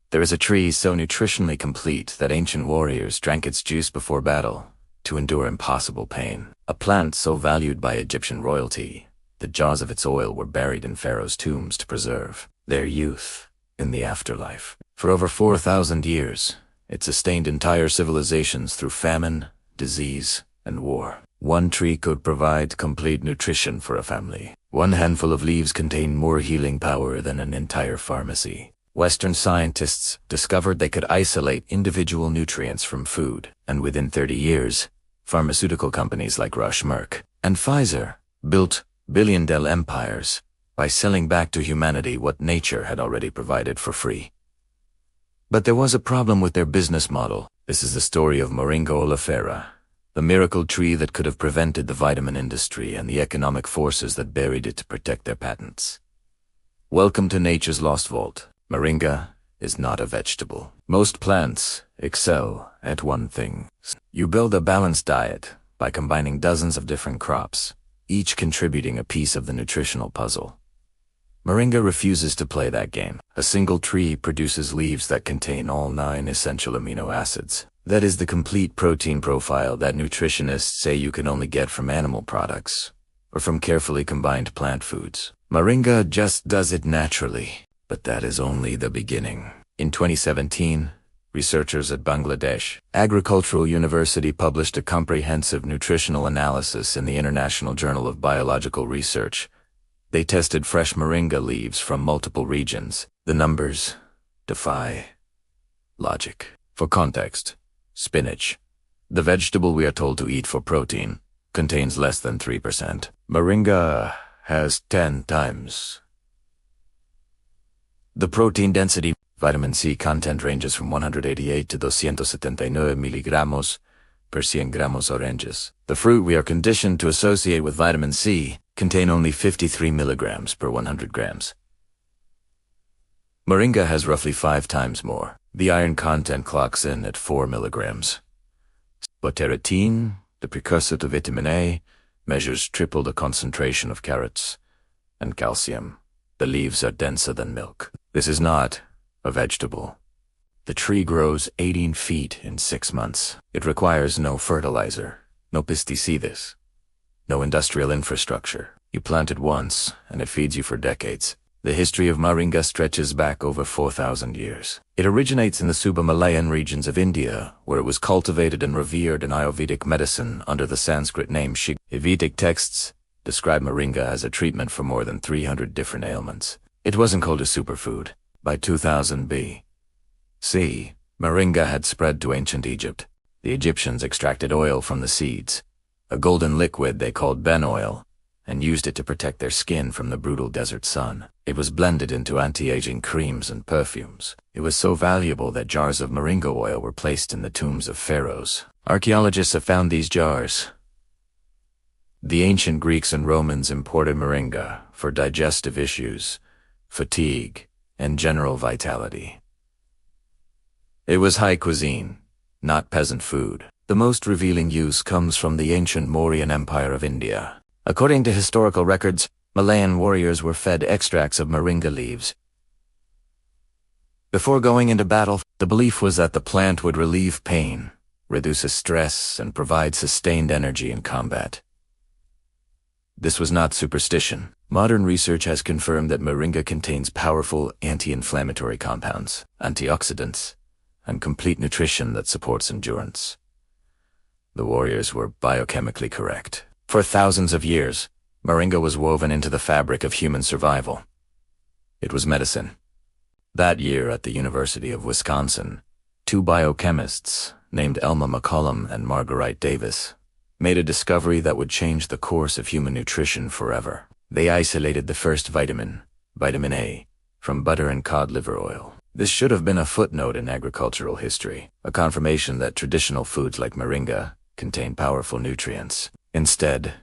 There is a tree so nutritionally complete that ancient warriors drank its juice before battle to endure impossible pain. A plant so valued by Egyptian royalty, the jars of its oil were buried in pharaohs' tombs to preserve their youth in the afterlife. For over 4,000 years, it sustained entire civilizations through famine, disease, and war. One tree could provide complete nutrition for a family. One handful of leaves contained more healing power than an entire pharmacy. Western scientists discovered they could isolate individual nutrients from food, and within 30 years, pharmaceutical companies like Roche, Merck, and Pfizer built billion-dollar empires by selling back to humanity what nature had already provided for free. But there was a problem with their business model. This is the story of Moringa oleifera, the miracle tree that could have prevented the vitamin industry and the economic forces that buried it to protect their patents. Welcome to nature's lost vault. Moringa is not a vegetable. Most plants excel at one thing. You build a balanced diet by combining dozens of different crops, each contributing a piece of the nutritional puzzle. Moringa refuses to play that game. A single tree produces leaves that contain all 9 essential amino acids. That is the complete protein profile that nutritionists say you can only get from animal products or from carefully combined plant foods. Moringa just does it naturally, but that is only the beginning. In 2017, researchers at Bangladesh Agricultural University published a comprehensive nutritional analysis in the International Journal of Biological Research. They tested fresh moringa leaves from multiple regions. The numbers defy logic. For context, spinach, the vegetable we are told to eat for protein, contains less than 3%. Moringa has 10 times the protein density. Vitamin C content ranges from 188 to 279 milligramos per 100 gramos oranges. The fruit we are conditioned to associate with vitamin C contain only 53 milligrams per 100 grams. Moringa has roughly 5 times more. The iron content clocks in at 4 milligrams. Beta-carotene, the precursor to vitamin A, measures triple the concentration of carrots. And calcium. The leaves are denser than milk. This is not a vegetable. The tree grows 18 feet in 6 months. It requires no fertilizer, no pesticides, no industrial infrastructure. You plant it once, and it feeds you for decades. The history of Moringa stretches back over 4,000 years. It originates in the Subamalayan regions of India, where it was cultivated and revered in Ayurvedic medicine under the Sanskrit name Shig. Vedic texts describe Moringa as a treatment for more than 300 different ailments. It wasn't called a superfood. By 2000 B.C., Moringa had spread to ancient Egypt. The Egyptians extracted oil from the seeds, a golden liquid they called ben oil, and used it to protect their skin from the brutal desert sun. It was blended into anti-aging creams and perfumes. It was so valuable that jars of moringa oil were placed in the tombs of pharaohs. Archaeologists have found these jars. The ancient Greeks and Romans imported moringa for digestive issues, fatigue, and general vitality. It was high cuisine, not peasant food. The most revealing use comes from the ancient Mauryan Empire of India. According to historical records, Malayan warriors were fed extracts of moringa leaves. Before going into battle, the belief was that the plant would relieve pain, reduce stress, and provide sustained energy in combat. This was not superstition. Modern research has confirmed that moringa contains powerful anti-inflammatory compounds, antioxidants, and complete nutrition that supports endurance. The warriors were biochemically correct. For thousands of years, moringa was woven into the fabric of human survival. It was medicine. That year at the University of Wisconsin, 2 biochemists named Elma McCollum and Marguerite Davis made a discovery that would change the course of human nutrition forever. They isolated the first vitamin, vitamin A, from butter and cod liver oil. This should have been a footnote in agricultural history, a confirmation that traditional foods like moringa contain powerful nutrients. Instead,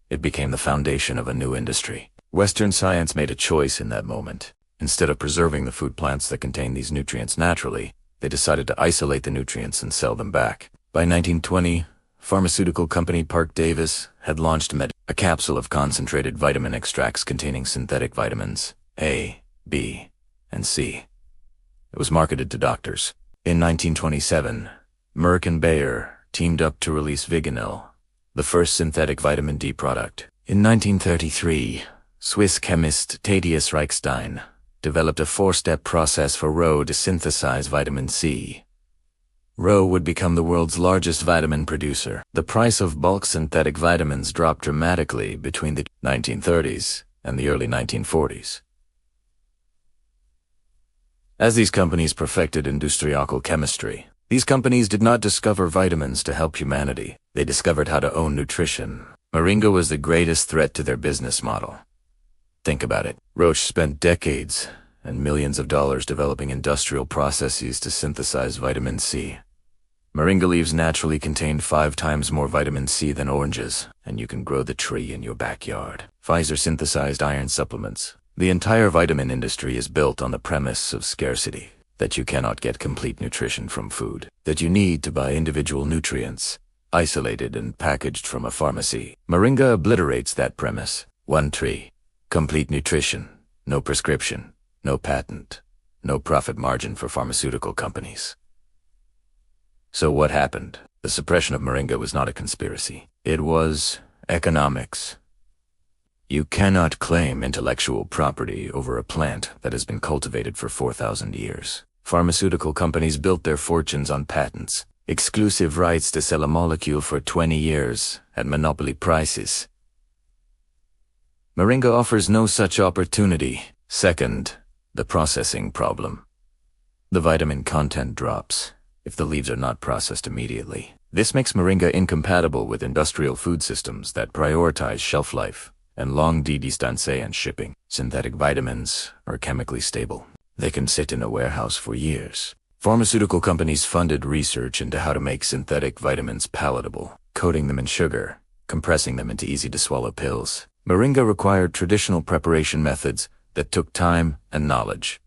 it became the foundation of a new industry. Western science made a choice in that moment. Instead of preserving the food plants that contain these nutrients naturally, they decided to isolate the nutrients and sell them back. By 1920, pharmaceutical company Parke-Davis had launched a capsule of concentrated vitamin extracts containing synthetic vitamins A, B, and C. It was marketed to doctors. In 1927, Merck and Bayer teamed up to release Viganil, the first synthetic vitamin D product. In 1933, Swiss chemist Thaddeus Reichstein developed a 4-step process for Roche to synthesize vitamin C. Roche would become the world's largest vitamin producer. The price of bulk synthetic vitamins dropped dramatically between the 1930s and the early 1940s. As these companies perfected industrial chemistry, these companies did not discover vitamins to help humanity. They discovered how to own nutrition. Moringa was the greatest threat to their business model. Think about it. Roche spent decades and millions of dollars developing industrial processes to synthesize vitamin C. Moringa leaves naturally contain 5 times more vitamin C than oranges, and you can grow the tree in your backyard. Pfizer synthesized iron supplements. The entire vitamin industry is built on the premise of scarcity, that you cannot get complete nutrition from food, that you need to buy individual nutrients, isolated and packaged from a pharmacy. Moringa obliterates that premise. 1 tree. Complete nutrition. No prescription. No patent. No profit margin for pharmaceutical companies. So what happened? The suppression of Moringa was not a conspiracy. It was economics. You cannot claim intellectual property over a plant that has been cultivated for 4,000 years. Pharmaceutical companies built their fortunes on patents, exclusive rights to sell a molecule for 20 years at monopoly prices. Moringa offers no such opportunity. Second, the processing problem. The vitamin content drops if the leaves are not processed immediately. This makes Moringa incompatible with industrial food systems that prioritize shelf life and long distance and shipping. Synthetic vitamins are chemically stable. They can sit in a warehouse for years. Pharmaceutical companies funded research into how to make synthetic vitamins palatable, coating them in sugar, compressing them into easy-to-swallow pills. Moringa required traditional preparation methods that took time and knowledge.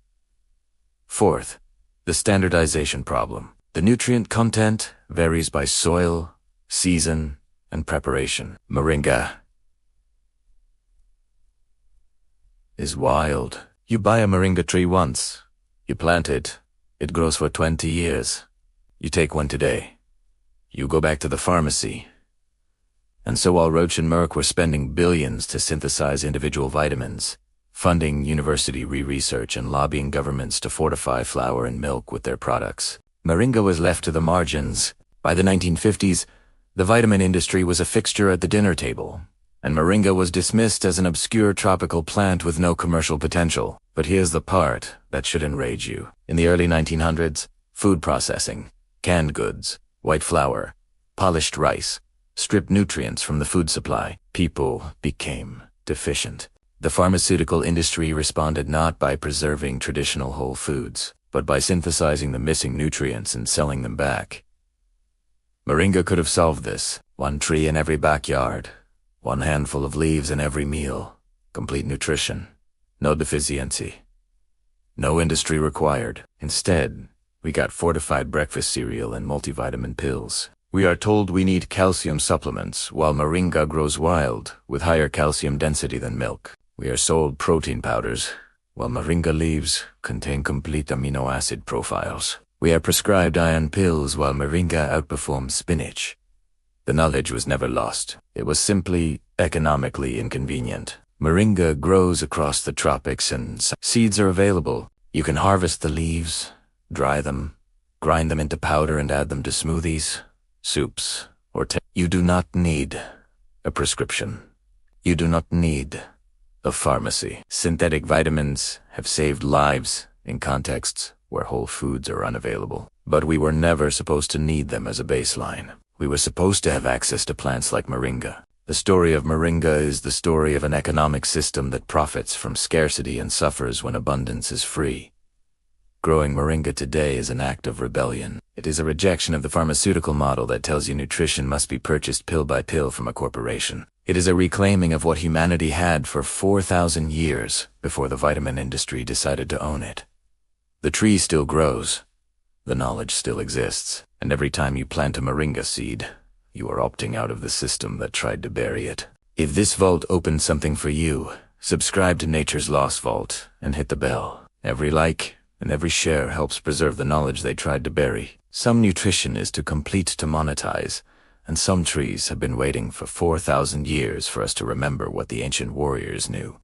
Fourth, the standardization problem. The nutrient content varies by soil, season, and preparation. Moringa is wild. You buy a moringa tree once. You plant it. It grows for 20 years. You take one today. You go back to the pharmacy. And so while Roche and Merck were spending billions to synthesize individual vitamins, funding university research and lobbying governments to fortify flour and milk with their products, Moringa was left to the margins. By the 1950s, the vitamin industry was a fixture at the dinner table, and Moringa was dismissed as an obscure tropical plant with no commercial potential. But here's the part that should enrage you. In the early 1900s, food processing, canned goods, white flour, polished rice, stripped nutrients from the food supply. People became deficient. The pharmaceutical industry responded not by preserving traditional whole foods, but by synthesizing the missing nutrients and selling them back. Moringa could have solved this. 1 tree in every backyard, 1 handful of leaves in every meal, complete nutrition, no deficiency, no industry required. Instead, we got fortified breakfast cereal and multivitamin pills. We are told we need calcium supplements, while Moringa grows wild, with higher calcium density than milk. We are sold protein powders, while Moringa leaves contain complete amino acid profiles. We are prescribed iron pills, while Moringa outperforms spinach. The knowledge was never lost. It was simply economically inconvenient. Moringa grows across the tropics and seeds are available. You can harvest the leaves, dry them, grind them into powder and add them to smoothies, soups, or You do not need a prescription. You do not need a pharmacy. Synthetic vitamins have saved lives in contexts where whole foods are unavailable. But we were never supposed to need them as a baseline. We were supposed to have access to plants like Moringa. The story of Moringa is the story of an economic system that profits from scarcity and suffers when abundance is free. Growing Moringa today is an act of rebellion. It is a rejection of the pharmaceutical model that tells you nutrition must be purchased pill by pill from a corporation. It is a reclaiming of what humanity had for 4,000 years before the vitamin industry decided to own it. The tree still grows. The knowledge still exists. And every time you plant a Moringa seed, you are opting out of the system that tried to bury it. If this vault opened something for you, subscribe to Nature's Lost Vault and hit the bell. Every like, and every share helps preserve the knowledge they tried to bury. Some nutrition is too complete to monetize, and some trees have been waiting for 4,000 years for us to remember what the ancient warriors knew.